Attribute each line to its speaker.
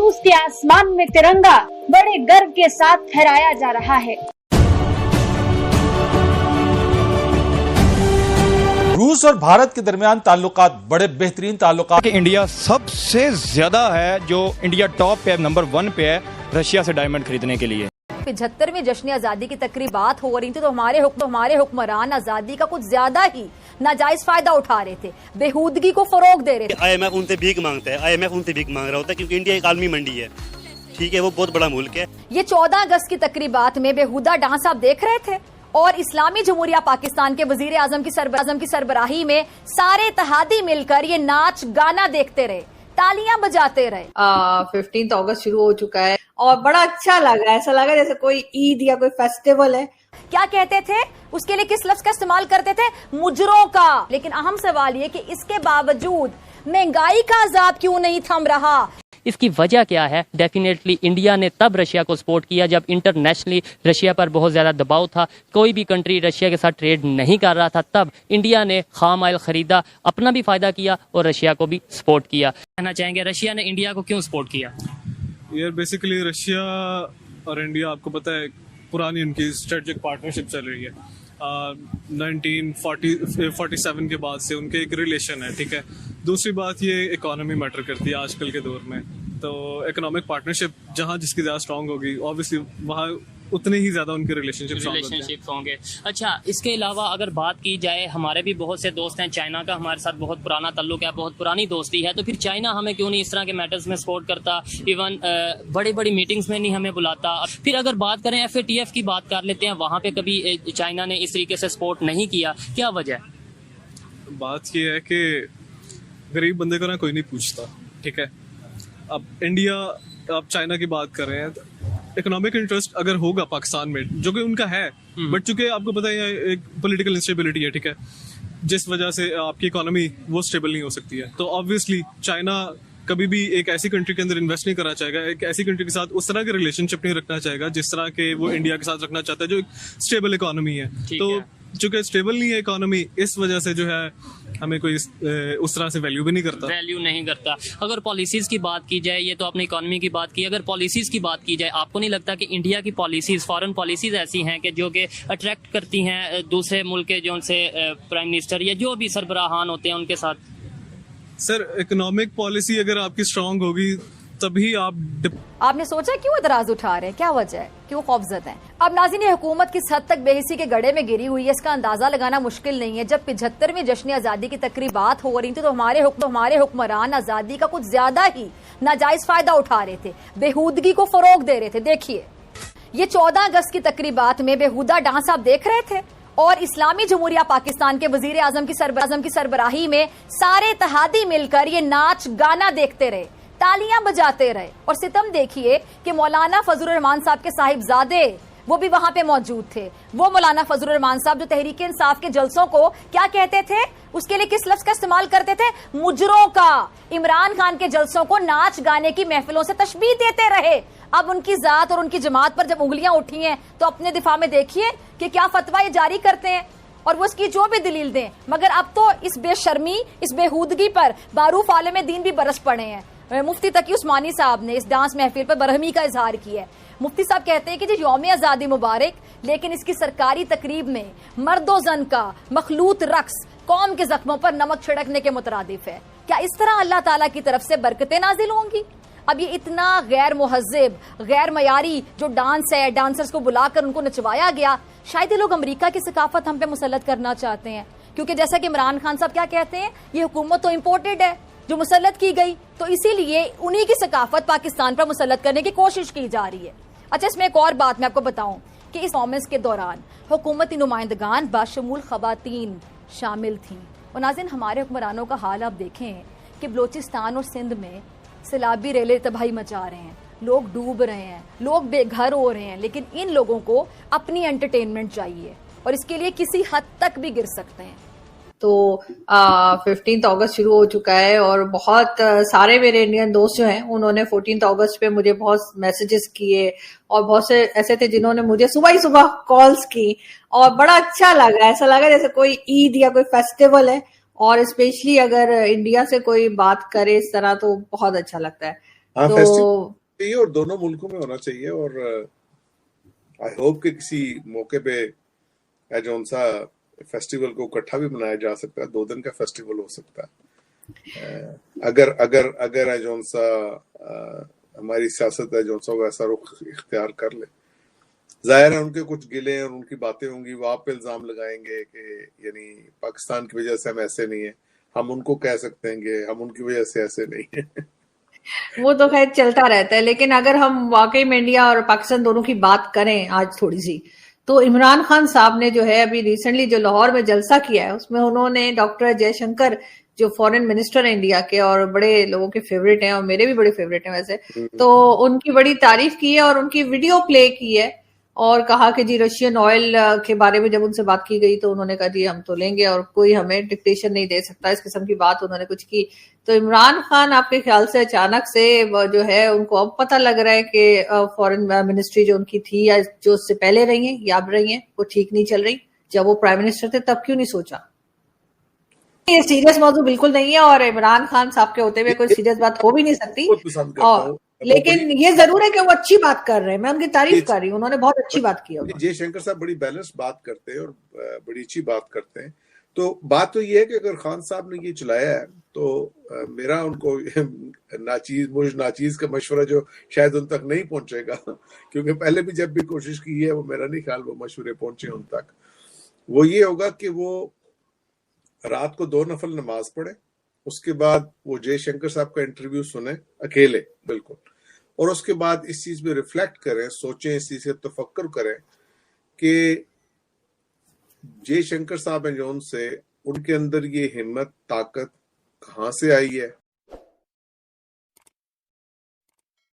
Speaker 1: रूस के आसमान में तिरंगा बड़े गर्व के साथ फहराया जा रहा है।
Speaker 2: रूस और भारत के दरमियान ताल्लुकात बड़े बेहतरीन ताल्लुकात
Speaker 3: कि इंडिया सबसे ज्यादा है, जो इंडिया टॉप पे नंबर 1 पे है रशिया से डायमंड खरीदने के लिए।
Speaker 4: 75वीं जश्न आजादी की तकरीबात हो रही थी तो हमारे हुक्मरान आजादी का कुछ ज्यादा ही नाजायज फायदा उठा रहे थे, बेहूदगी को फरोग दे रहे थे।
Speaker 5: IMF उनसे भीख मांगता है, IMF उनसे भीख मांग रहा होता है क्योंकि इंडिया एक आलमी मंडी है, ठीक है, वो बहुत बड़ा मुल्क है।
Speaker 4: ये 14 अगस्त की तकरीबात में बेहुदा डांस आप देख रहे थे और इस्लामी जमहूरिया पाकिस्तान के वजीर आजम की सरबराही में सारे इत्तेहादी मिलकर ये नाच गाना देखते रहे, तालियां बजाते रहे।
Speaker 6: 15 अगस्त शुरू हो चुका है और बड़ा अच्छा लगा, ऐसा लगा जैसे कोई ईद या कोई फेस्टिवल है।
Speaker 4: क्या कहते थे उसके लिए, किस लफ्ज का इस्तेमाल करते थे? मुजरों का। लेकिन अहम सवाल ये कि इसके बावजूद महंगाई का अजाब क्यों नहीं थम रहा?
Speaker 7: इसकी वजह क्या है? डेफिनेटली इंडिया ने तब रशिया को सपोर्ट किया जब इंटरनेशनली रशिया पर बहुत ज़्यादा दबाव था, कोई भी कंट्री रशिया के साथ ट्रेड नहीं कर रहा था, तब इंडिया ने खाम ऑयल खरीदा, अपना भी फायदा किया और रशिया को भी सपोर्ट किया। कहना चाहेंगे रशिया ने इंडिया को क्यों सपोर्ट किया?
Speaker 8: यार बेसिकली रशिया और इंडिया, आपको पता है, पुरानी उनकी स्ट्रेटेजिक पार्टनरशिप चल रही है। 1947 के बाद से उनके एक रिलेशन है, ठीक है। दूसरी बात, ये इकोनॉमी मैटर करती है आजकल के दौर में, तो इकोनॉमिक पार्टनरशिप जहाँ जिसकी ज़्यादा स्ट्रांग होगी ऑब्वियसली वहाँ उतने ही ज्यादा उनके रिलेशनशिप
Speaker 7: होंगे। अच्छा, इसके अलावा अगर बात की जाए, हमारे भी बहुत से दोस्त हैं, चाइना का हमारे साथ बहुत पुराना ताल्लुक है, बहुत पुरानी दोस्ती है, तो फिर चाइना हमें क्यों नहीं इस तरह के मैटर्स में सपोर्ट करता, इवन बड़ी बड़ी मीटिंग्स में नहीं हमें बुलाता। फिर अगर बात करें FATF की बात कर लेते हैं, वहाँ पे कभी चाइना ने इस तरीके से सपोर्ट नहीं किया, क्या वजह?
Speaker 8: बात ये है कि गरीब बंदे को ना कोई नहीं पूछता, ठीक है। अब इंडिया, अब चाइना की बात कर रहे हैं, इकोनॉमिक इंटरेस्ट अगर होगा पाकिस्तान में, जो कि उनका है, बट चूंकि आपको पता है एक पॉलिटिकल इंस्टेबिलिटी है, ठीक है, जिस वजह से आपकी इकोनॉमी वो स्टेबल नहीं हो सकती है, तो ऑब्वियसली चाइना कभी भी एक ऐसी कंट्री के अंदर इन्वेस्ट नहीं करना चाहेगा, एक ऐसी कंट्री के साथ उस तरह के रिलेशनशिप नहीं रखना चाहेगा जिस तरह के वो इंडिया के साथ रखना चाहता है, जो एक स्टेबल इकोनॉमी है। तो चूंकि स्टेबल नहीं है इकोनॉमी, इस वजह से जो है हमें कोई उस तरह से वैल्यू भी नहीं करता।
Speaker 7: अगर पॉलिसीज की बात की जाए, ये तो आपने इकोनॉमी की बात की, अगर पॉलिसीज की बात की जाए, आपको नहीं लगता कि इंडिया की पॉलिसीज, फॉरेन पॉलिसीज ऐसी हैं कि जो कि अट्रैक्ट करती हैं दूसरे मुल्क के जो उनसे प्राइम मिनिस्टर या जो भी सरबराहान होते हैं उनके साथ?
Speaker 8: सर, इकोनॉमिक पॉलिसी अगर आपकी स्ट्रांग होगी तभी
Speaker 4: आपने सोचा क्यों इतराज उठा रहे हैं, क्या वजह है, क्यों खौफजद हैं? अब नाज़रीन, हुकूमत किस हद तक बेहिसी के गड्ढे में गिरी हुई है इसका अंदाजा लगाना मुश्किल नहीं है। जब 75वीं जश्न आजादी की तकरीबात हो रही थी तो हमारे हुक्मरान आजादी का कुछ ज्यादा ही नाजायज फायदा उठा रहे थे, बेहूदगी को फरोग दे रहे थे। देखिए, ये 14 अगस्त की तकरीबात में बेहुदा डांस आप देख रहे थे और इस्लामी जमहूरिया पाकिस्तान के वजीर आजम की सरबराही में सारे इत्तेहादी मिलकर ये नाच गाना देखते रहे, तालियां बजाते रहे। और सितम देखिए कि मौलाना फजलुर रहमान साहब के साहिबजादे वो भी वहां पे मौजूद थे। वो मौलाना फजलुर रहमान साहब जो तहरीक इंसाफ के जलसों को क्या कहते थे, उसके लिए किस लफ्ज का इस्तेमाल करते थे? मुजरों का। इमरान खान के जलसों को नाच गाने की महफिलों से तशबीह देते रहे। अब उनकी जात और उनकी जमात पर जब उंगलियां उठी हैं तो अपने दिफा में देखिए कि क्या फतवा ये जारी करते हैं और वो इसकी जो भी दलील दें, मगर अब तो इस बेशर्मी, इस बेहूदगी पर बारूफ आलम दीन भी बरस पड़े हैं। मुफ्ती तकी उस्मानी साहब ने इस डांस महफिल पर बरहमी का इजहार किया है। मुफ्ती साहब कहते हैं कि जी यौम आजादी मुबारक, लेकिन इसकी सरकारी तकरीब में मर्दो जन का मखलूत रक्स कौम के जख्मों पर नमक छिड़कने के मुतरादिफ है। क्या इस तरह अल्लाह ताला की तरफ से बरकतें नाजिल होंगी? अब ये इतना गैर मुहज्जिब, गैर मयारी जो डांस है, डांसर्स को बुलाकर उनको नचवाया गया, शायद ये लोग अमेरिका की सकाफत हम पे मुसल्लत करना चाहते हैं, क्योंकि जैसा कि इमरान खान साहब क्या कहते हैं, ये हुकूमत तो इम्पोर्टेड है जो मुसल्लत की गई, तो इसीलिए उन्हीं की सकाफत पाकिस्तान पर मुसल्लत करने की कोशिश की जा रही है। अच्छा, इसमें एक और बात मैं आपको बताऊं कि इस परफॉर्मेंस के दौरान हुकूमती नुमाइंदगान बाशमूल खवातीन शामिल थीं। और नाज़रीन, हमारे हुक्मरानों का हाल आप देखें कि बलोचिस्तान और सिंध में सैलाबी रेले तबाही मचा रहे हैं, लोग डूब रहे हैं, लोग बेघर हो रहे हैं, लेकिन इन लोगों को अपनी एंटरटेनमेंट चाहिए और इसके लिए किसी हद तक भी गिर सकते हैं।
Speaker 6: तो 15 अगस्त शुरू हो चुका है और बहुत सारे मेरे इंडियन दोस्त जो हैं उन्होंने 14 अगस्त पे मुझे बहुत मैसेजेस किए और बहुत से ऐसे थे जिन्होंने मुझे सुबह ही सुबह कॉल्स की और बड़ा अच्छा लगा, ऐसा लगा जैसे कोई ईद या कोई फेस्टिवल है। और स्पेशली अगर इंडिया से कोई बात करे इस तरह तो बहुत अच्छा लगता है।
Speaker 9: हाँ,
Speaker 6: तो
Speaker 9: फेस्टिवल चाहिए और दोनों मुल्कों में होना चाहिए। और आई होप कि किसी मौके पे जो सा फेस्टिवल को इकट्ठा भी मनाया जा सकता है, 2 दिन का फेस्टिवल हो सकता है। अगर अगर अगर जो सा हमारी सियासत है जो सा वैसा रुख इख्तियार कर ले। जाहिर है उनके कुछ गिले और उनकी बातें होंगी, वो आप पे इल्जाम लगाएंगे कि यानी पाकिस्तान की वजह से हम ऐसे नहीं है, हम उनको कह सकते हैं कि हम उनकी वजह से ऐसे नहीं है।
Speaker 6: वो तो खैर चलता रहता है, लेकिन अगर हम वाकई में इंडिया और पाकिस्तान दोनों की बात करें आज थोड़ी सी, तो इमरान खान साहब ने जो है अभी रिसेंटली जो लाहौर में जलसा किया है, उसमें उन्होंने डॉक्टर जयशंकर जो फॉरेन मिनिस्टर है इंडिया के और बड़े लोगों के फेवरेट हैं और मेरे भी बड़े फेवरेट हैं वैसे, तो उनकी बड़ी तारीफ की है और उनकी वीडियो प्ले की है और कहा कि जी रशियन ऑयल के बारे में जब उनसे बात की गई तो उन्होंने कहा जी हम तो लेंगे और कोई हमें डिक्टेशन नहीं दे सकता, इस किस्म की बात उन्होंने कुछ की। तो इमरान खान आपके ख्याल से अचानक से जो है उनको अब पता लग रहा है कि फॉरेन मिनिस्ट्री जो उनकी थी या जो उससे पहले रही है या अब रही है वो ठीक नहीं चल रही, जब वो प्राइम मिनिस्टर थे तब क्यों नहीं सोचा? ये सीरियस मौजू बिल्कुल नहीं है और इमरान खान साहब के होते हुए कोई सीरियस बात हो भी नहीं सकती, और लेकिन ये जरूर है कि वो अच्छी बात कर रहे हैं, मैं उनकी तारीफ कर रही हूँ, उन्होंने बहुत अच्छी बात की है।
Speaker 9: जयशंकर साहब बड़ी बैलेंस बात करते हैं और बड़ी अच्छी बात करते हैं। तो बात तो ये है कि अगर खान साहब ने ये चलाया है तो मेरा उनको नाचीज का मशवरा जो शायद उन तक नहीं पहुंचेगा, क्योंकि पहले भी जब भी कोशिश की है वो मेरा नहीं ख्याल वो मशवरे पहुंचे उन तक। वो ये होगा कि वो रात को 2 नफल नमाज पढ़े, उसके बाद वो जयशंकर साहब का इंटरव्यू सुने अकेले बिल्कुल, और उसके बाद इस चीज में रिफ्लेक्ट करें, सोचें, इस चीज से तफक्कर करें कि जयशंकर साहब हैं जो उनसे उनके अंदर ये हिम्मत ताकत कहाँ से आई है,